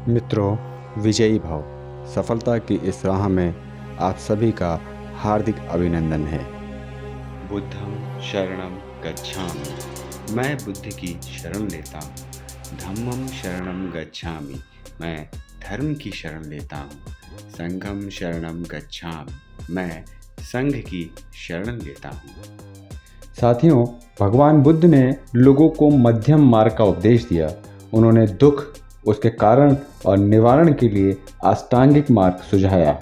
मित्रों, विजयी भव। सफलता की इस राह में आप सभी का हार्दिक अभिनंदन है। बुद्धं शरणं गच्छामि, मैं बुद्ध की शरण लेता हूँ। धम्मं शरणं गच्छामि, मैं धर्म की शरण लेता हूँ। संघं शरणं गच्छामि, मैं संघ की शरण लेता हूँ। साथियों, भगवान बुद्ध ने लोगों को मध्यम मार्ग का उपदेश दिया। उन्होंने दुख, उसके कारण और निवारण के लिए अष्टांगिक मार्ग सुझाया।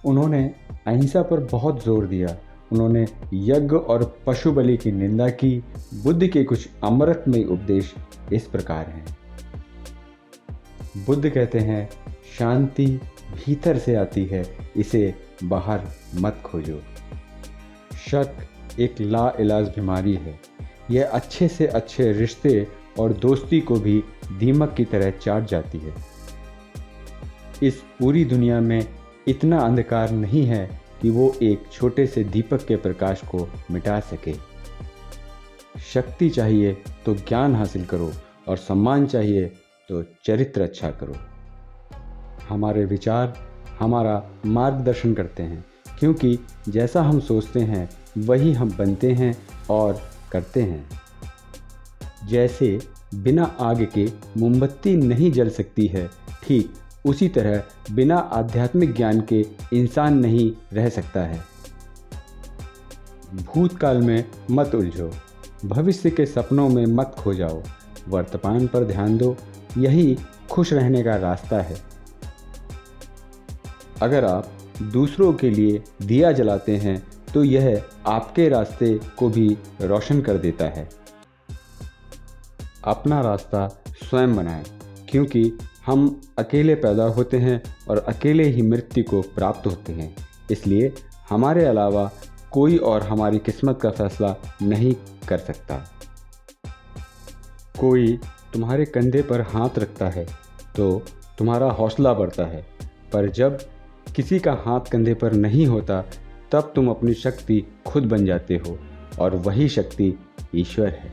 उन्होंने अहिंसा पर बहुत जोर दिया। उन्होंने यज्ञ और पशु बलि की निंदा की। बुद्ध के कुछ अमृतमय उपदेश इस प्रकार हैं। बुद्ध कहते हैं, शांति भीतर से आती है, इसे बाहर मत खोजो। शक एक लाइलाज बीमारी है। यह अच्छे से अच्छे रिश्ते और दोस्ती को भी दीमक की तरह चाट जाती है। इस पूरी दुनिया में इतना अंधकार नहीं है कि वो एक छोटे से दीपक के प्रकाश को मिटा सके। शक्ति चाहिए तो ज्ञान हासिल करो और सम्मान चाहिए तो चरित्र अच्छा करो। हमारे विचार हमारा मार्गदर्शन करते हैं, क्योंकि जैसा हम सोचते हैं वही हम बनते हैं और करते हैं। जैसे बिना आग के मोमबत्ती नहीं जल सकती है, ठीक उसी तरह बिना आध्यात्मिक ज्ञान के इंसान नहीं रह सकता है। भूतकाल में मत उलझो, भविष्य के सपनों में मत खो जाओ, वर्तमान पर ध्यान दो, यही खुश रहने का रास्ता है। अगर आप दूसरों के लिए दिया जलाते हैं तो यह आपके रास्ते को भी रोशन कर देता है। अपना रास्ता स्वयं बनाएं, क्योंकि हम अकेले पैदा होते हैं और अकेले ही मृत्यु को प्राप्त होते हैं। इसलिए हमारे अलावा कोई और हमारी किस्मत का फैसला नहीं कर सकता। कोई तुम्हारे कंधे पर हाथ रखता है तो तुम्हारा हौसला बढ़ता है, पर जब किसी का हाथ कंधे पर नहीं होता तब तुम अपनी शक्ति खुद बन जाते हो, और वही शक्ति ईश्वर है।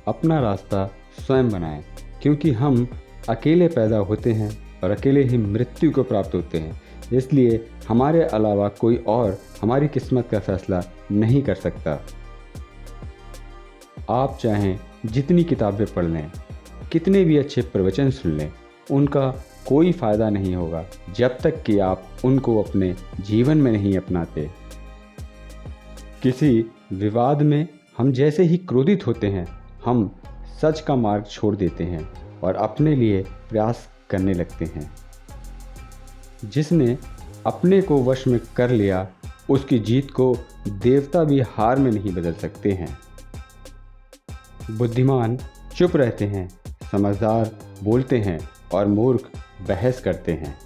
अपना रास्ता स्वयं बनाएं, क्योंकि हम अकेले पैदा होते हैं और अकेले ही मृत्यु को प्राप्त होते हैं। इसलिए हमारे अलावा कोई और हमारी किस्मत का फैसला नहीं कर सकता। आप चाहें जितनी किताबें पढ़ लें, कितने भी अच्छे प्रवचन सुन लें, उनका कोई फ़ायदा नहीं होगा जब तक कि आप उनको अपने जीवन में नहीं अपनाते। किसी विवाद में हम जैसे ही क्रोधित होते हैं, हम सच का मार्ग छोड़ देते हैं और अपने लिए प्रयास करने लगते हैं। जिसने अपने को वश में कर लिया, उसकी जीत को देवता भी हार में नहीं बदल सकते हैं। बुद्धिमान चुप रहते हैं, समझदार बोलते हैं और मूर्ख बहस करते हैं।